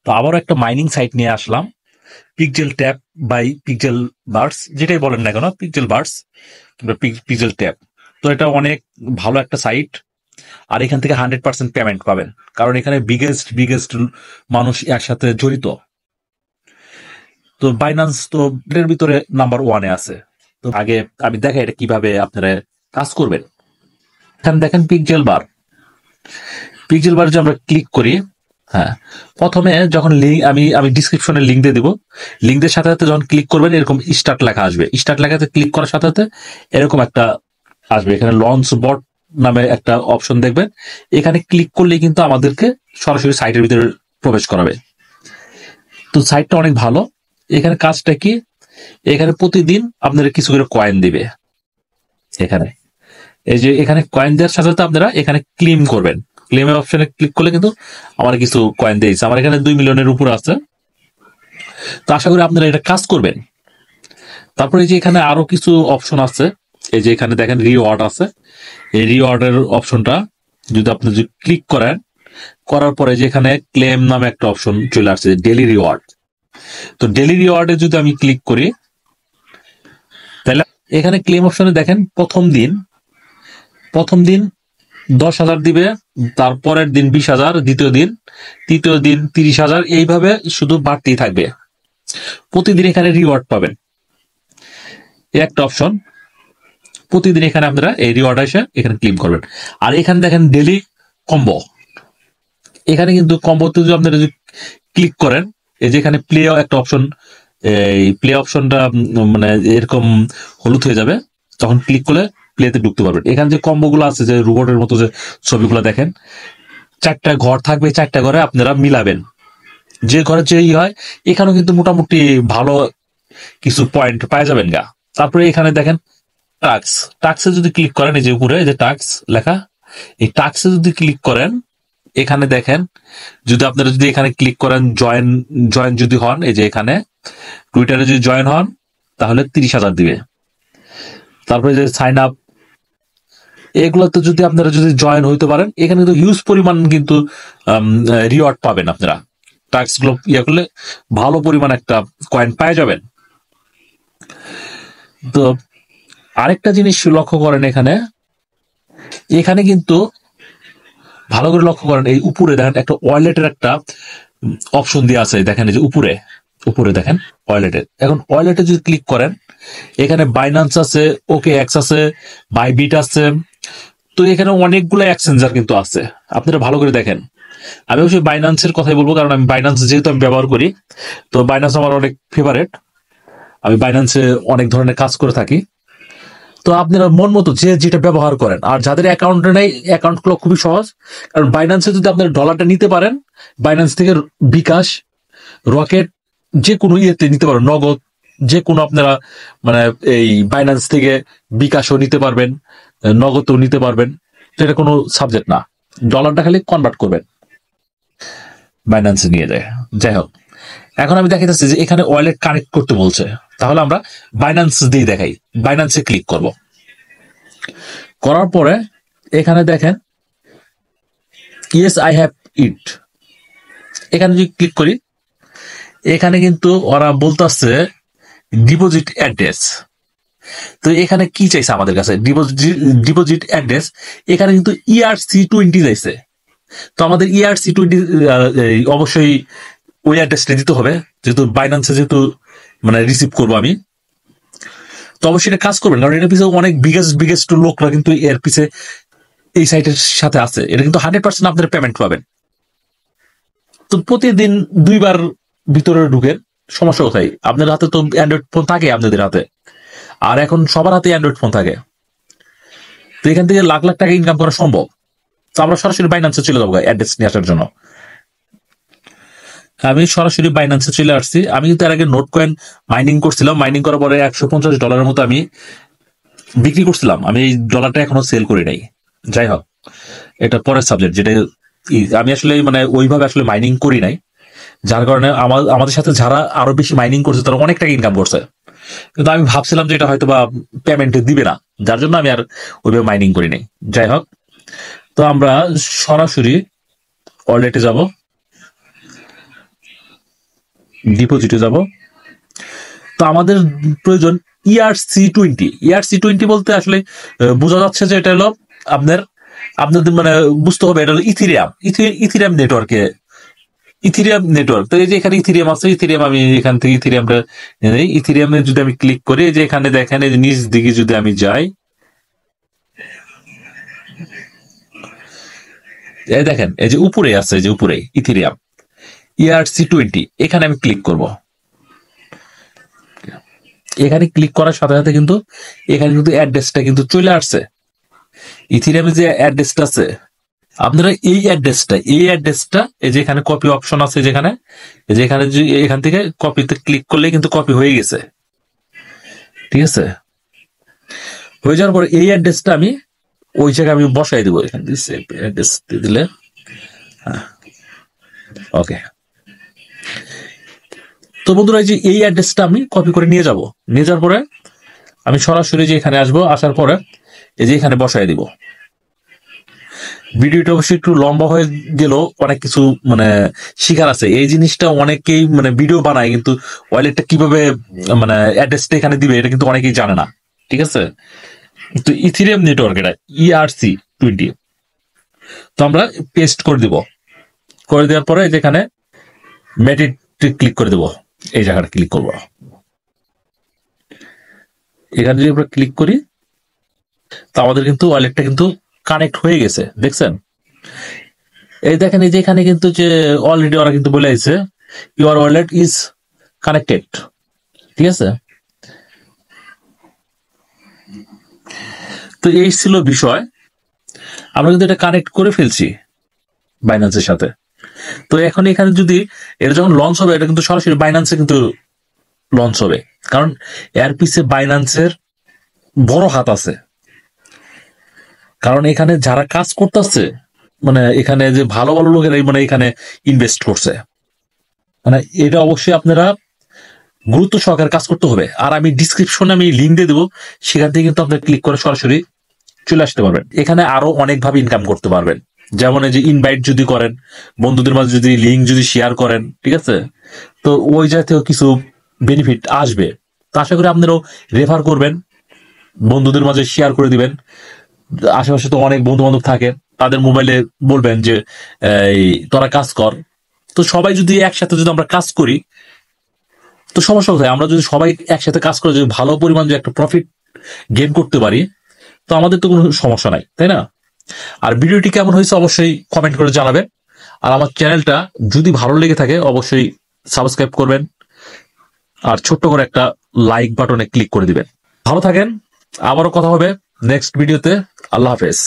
তো আবারও একটা মাইনিং সাইট নিয়ে আসলাম, Pixel Tap by Pixel Birds, যেটাই বলেন না কেন, পিক্সেল বার্ডস কিংবা পিক্সেল ট্যাপ। তো এটা অনেক ভালো একটা সাইট, আর এখান থেকে 100% পেমেন্ট পাবেন, কারণ এখানে বিগেস্ট মানুষ একসাথে জড়িত। তো বাইন্যান্স তো এর ভিতরে নাম্বার 1-এ আছে। তো আগে আমি দেখাই এটা কিভাবে আপনারা কাজ করবেন। এখানে দেখেন পিক্সেল বার যদি আমরা ক্লিক করি, হ্যাঁ, প্রথমে যখন লিঙ্ক আমি ডিসক্রিপশনে লিঙ্ক দিয়ে দিব, লিঙ্কের সাথে সাথে যখন ক্লিক করবেন এরকম স্টার্ট লেখা আসবে। স্টার্ট লেখাতে ক্লিক করার সাথে সাথে এরকম একটা আসবে, এখানে লঞ্চ বট নামে একটা অপশন দেখবেন। এখানে ক্লিক করলে কিন্তু আমাদেরকে সরাসরি সাইটের ভিতরে প্রবেশ করাবে। তো সাইটটা অনেক ভালো। এখানে কাজটা কি, এখানে প্রতিদিন আপনারা কিছু করে কয়েন দিবে। এখানে এই যে এখানে কয়েন দেওয়ার সাথে সাথে আপনারা এখানে ক্লেম করবেন। ক্লেমের অপশনে ক্লিক করলে কিন্তু আমার কিছু কয়েন দিয়েছে, আমার এখানে 2 মিলিয়নের উপর আছে। তো আশা করি আপনারা এটা কাজ করবেন। তারপরে এই যে এখানে আরো কিছু অপশন আছে, এই যে এখানে দেখেন রিওয়ার্ড আছে। এই রিওয়ার্ডের অপশনটা যদি আপনি যদি ক্লিক করেন, করার পরে যে এখানে ক্লেম নামে একটা অপশন চলে আসছে, ডেইলি রিওয়ার্ড। তো ডেইলি রিওয়ার্ডে যদি আমি ক্লিক করি, তাহলে এখানে ক্লেম অপশনে দেখেন প্রথম দিন 10,000 দিবে, তারপরের দিন 20,000, দ্বিতীয় দিন, তৃতীয় দিন 30,000, এইভাবে শুধু বাড়তেই থাকবে। প্রতিদিন এখানে রিওয়ার্ড পাবেন, একটা অপশন। প্রতিদিন এখানে আপনারা এই রিওয়ার্ড এসে এখানে ক্লেম করবেন। আর এখানে দেখেন ডেইলি কম্বো, এখানে কিন্তু কম্বোতে যদি আপনারা যদি ক্লিক করেন, এই যে এখানে প্লে একটা অপশন, এই প্লে অপশনটা মানে এরকম হলুদ হয়ে যাবে, তখন ক্লিক করলে প্লেতে ঢুকতে পারবেন। এখানে যে কম্বো গুলো আছে, যে রোবটের মতো যে ছবিগুলো দেখেন, 4টা ঘর থাকবে, 4টা ঘরে আপনারা মিলাবেন, যে ঘরে যেই হয়। এখানেও কিন্তু মোটামুটি ভালো কিছু পয়েন্ট পাওয়া যাবেন গা। তারপরে এখানে দেখেন টাক্সে যদি ক্লিক করেন, এই যে উপরে এই যে টাক্স লেখা, এই টাক্সে যদি ক্লিক করেন, এখানে দেখেন যদি আপনারা যদি এখানে ক্লিক করেন জয়েন যদি হন, এই যে এখানে টুইটারে যদি জয়েন হন, তাহলে 30,000 দিবে। তারপরে যে সাইন আপ, এগুলোতে যদি আপনারা যদি জয়েন হইতে পারেন, এখানে কিন্তু হিউজ পরিমাণ কিন্তু রিওয়ার্ড পাবেন। আপনারা টাক্স গুলো ইয়ে করলে ভালো পরিমাণ একটা কয়েন পেয়ে যাবেন। তো আরেকটা জিনিস লক্ষ্য করেন, এখানে কিন্তু ভালো করে লক্ষ্য করেন, এই উপরে দেখেন একটা ওয়ালেটের একটা অপশন দিয়ে আছে, দেখেন এই যে উপরে দেখেন ওয়ালেটের। এখন ওয়ালেটে যদি ক্লিক করেন, এখানে বাইন্যান্স আছে, ওকে এক্স আছে, বাইবিট আছে। তো এখানে অনেকগুলো এক্সচেঞ্জার কিন্তু আছে, আপনারা ভালো করে দেখেন। আমি অবশ্যই বাইন্যান্সের কথাই বলবো, কারণ আমি বাইন্যান্স যেহেতু আমি ব্যবহার করি, তো বাইন্যান্স আমার অনেক ফেভারেট। আমি বাইন্যান্সে অনেক ধরনের কাজ করে থাকি। তো আপনারা মন মতো যে যেটা ব্যবহার করেন, আর যাদের অ্যাকাউন্টে নেই, অ্যাকাউন্ট গুলো খুবই সহজ। কারণ বাইন্যান্সে যদি আপনার ডলারটা নিতে পারেন, বাইন্যান্স থেকে বিকাশ, রকেট, যে কোনো ইয়েতে নিতে পারেন, নগদ, যে কোনো আপনারা মানে এই বাইন্যান্স থেকে বিকাশও নিতে পারবেন, নগদও নিতে পারবেন। এটা কোনো সাবজেক্ট না, ডলারটা খালি কনভার্ট করবেন, বাইন্যান্সে নিয়ে যায়। যাই হোক, এখন আমি দেখাইতেছি যে এখানে ওয়ালেট কানেক্ট করতে বলছে, তাহলে আমরা বাইন্যান্স দিয়ে দেখাই। বাইন্যান্সে ক্লিক করব, করার পরে এখানে দেখেন ইয়েস আই হ্যাভ ইট, এখানে যদি ক্লিক করি, এখানে কিন্তু ওরা বলতেছে ডিপোজিট অ্যাড্রেস। তো এখানে কি চাইছে আমাদের কাছে, ডিপোজিট অ্যাড্রেস। এখানে কিন্তু ERC20 চাইছে। তো আমাদের ERC20 অবশ্যই ওই অ্যাড্রেসটা দিতে হবে, যেহেতু বাইন্যান্সে যেহেতু মানে রিসিভ করবো আমি। তো অবশ্যই এটা কাজ করবেন, কারণ এটার পিছনে অনেক বিগেস্ট লোকরা কিন্তু এর পিছে এই সাইটের সাথে আছে। এটা কিন্তু 100% আপনার পেমেন্ট পাবেন। তো প্রতিদিন 2বার ভিতরে ঢুকেন, সমস্যা কোথায়? আপনার হাতে তো অ্যান্ড্রয়েড ফোন থাকে, আপনাদের হাতে, আর এখন সবার হাতে অ্যান্ড্রয়েড ফোন থাকে। তো এখান থেকে লাখ লাখ টাকা ইনকাম করা সম্ভব। তো আমরা সরাসরি বাইন্যান্সে চলে যাবো অ্যাড্রেস নিয়ে আসার জন্য। আমি সরাসরি বাইন্যান্সে চলে আসছি। আমি কিন্তু এর আগে নোট কয়েন মাইনিং করছিলাম, মাইনিং করার পরে $150 মতো আমি বিক্রি করছিলাম। আমি এই ডলারটা এখনো সেল করি নাই। যাই হোক, এটা পরের সাবজেক্ট, যেটা আমি আসলে মানে ওইভাবে আসলে মাইনিং করি নাই, যার কারণে আমাদের সাথে যারা আরো বেশি মাইনিং করছে তারা অনেক টাকা ইনকাম করছে। কিন্তু আমি ভাবছিলাম যে এটা হয়তো বা পেমেন্ট দিবে না, যার জন্য আমি আর ওইভাবে মাইনিং করি নাই। যাই হোক, তো আমরা সরাসরি ওয়ালেটে যাব। ডিপোজিটে যাব। তো আমাদের প্রয়োজন ERC20 বলতে আসলে বোঝা যাচ্ছে যে এটা হলো আপনাদের মানে বুঝতে হবে এটা হলো ইথিরিয়াম নেটওয়ার্ক। তো এই যে এখানে ইথিরিয়াম আছে, ইথিরিয়াম আমি এখান থেকে ইথিরিয়ামটা ইথিরিয়ামে যদি আমি ক্লিক করি, যে এখানে দেখেন এই নিচ দিকে যদি আমি যাই, এই দেখেন এই যে উপরে আছে, যে উপরে ইথিরিয়াম ERC20, এখানে আমি ক্লিক করব। এখানে ক্লিক করার সাথে সাথে কিন্তু এখানে কিন্তু অ্যাড্রেসটা কিন্তু চলে আসছে। ইথিরিয়ামে যে অ্যাড্রেসটা আছে, আপনারা এই অ্যাড্রেসটা এই যে এখানে কপি অপশন আছে, যেখানে এই যে এখান থেকে কপিতে ক্লিক করলে কিন্তু কপি হয়ে গেছে। ঠিক আছে, হয়ে যাওয়ার পরে এই অ্যাড্রেসটা আমি ওই জায়গায় আমি বসাই দেবো। এখান থেকে সেভ অ্যাড্রেস দিলে, হ্যাঁ ওকে। তো বন্ধুরা এই যে এই অ্যাড্রেসটা আমি কপি করে নিয়ে যাওয়ার পরে আমি সরাসরি যে এখানে আসবো, আসার পরে এই যে এখানে বসাই দিব। ভিডিওটা অবশ্যই একটু লম্বা হয়ে গেল, অনেক কিছু মানে শিখার আছে। এই জিনিসটা অনেকেই মানে ভিডিও বানায়, কিন্তু ওয়ালেটটা কিভাবে মানে অ্যাড্রেসটা এখানে দিবে এটা কিন্তু অনেকেই জানে না। ঠিক আছে, তো ইথিরিয়াম নেটওয়ার্ক এটা ERC20, তো আমরা পেস্ট করে দিব। করে দেওয়ার পরে যেখানে মেটেড ক্লিক করে দেবো, এই জায়গাটা ক্লিক করবো। এখানে যদি আমরা ক্লিক করি, তো আমাদের কিন্তু ওয়ালেটটা কিন্তু কানেক্ট হয়ে গেছে, দেখছেন? এই দেখেন এই যে এখানে কিন্তু যে অলরেডি ওরা কিন্তু বলে আছে ইউর ওয়ালেট ইজ কানেক্টেড। ঠিক আছে, তো এই ছিল বিষয়। আমরা কিন্তু এটা কানেক্ট করে ফেলছি বাইন্যান্সের সাথে। তো এখন এখানে যদি এটা যখন লঞ্চ হবে, এটা কিন্তু সরাসরি বাইন্যান্সে কিন্তু লঞ্চ হবে, কারণ এর পিছে বাইন্যান্সের বড় হাত আছে। কারণ এখানে যারা কাজ করতেছে, মানে এখানে যে ভালো ভালো লোকেরা মানে এখানে ইনভেস্ট করছে, মানে এটা অবশ্যই আপনারা গুরুত্ব সহকারে কাজ করতে হবে। আর আমি ডিসক্রিপশনে আমি লিঙ্ক দিয়ে দেবো, সেখান থেকে কিন্তু আপনি ক্লিক করে সরাসরি চলে আসতে পারবেন। এখানে আরো অনেকভাবে ইনকাম করতে পারবেন, যেমন এই যে ইনভাইট যদি করেন, বন্ধুদের মাঝে যদি লিঙ্ক যদি শেয়ার করেন, ঠিক আছে, তো ওই জাতীয় কিছু বেনিফিট আসবে। তো আশা করি আপনারাও রেফার করবেন, বন্ধুদের মাঝে শেয়ার করে দিবেন। আশেপাশে তো অনেক বন্ধু বান্ধব থাকে, তাদের মোবাইলে বলবেন যে এই তোরা কাজ কর। তো সবাই যদি একসাথে যদি আমরা কাজ করি, তো সমস্যা কোথায়? আমরা যদি সবাই একসাথে কাজ করে যদি ভালো পরিমাণ যে একটা প্রফিট গেইন করতে পারি, তো আমাদের তো কোনো সমস্যা নাই, তাই না? আর ভিডিওটি কেমন হয়েছে অবশ্যই কমেন্ট করে জানাবেন। আর আমার চ্যানেলটা যদি ভালো লেগে থাকে অবশ্যই সাবস্ক্রাইব করবেন, আর ছোট্ট করে একটা লাইক বাটনে ক্লিক করে দিবেন। ভালো থাকেন, আবারও কথা হবে নেক্সট ভিডিওতে। আল্লাহ হাফেজ।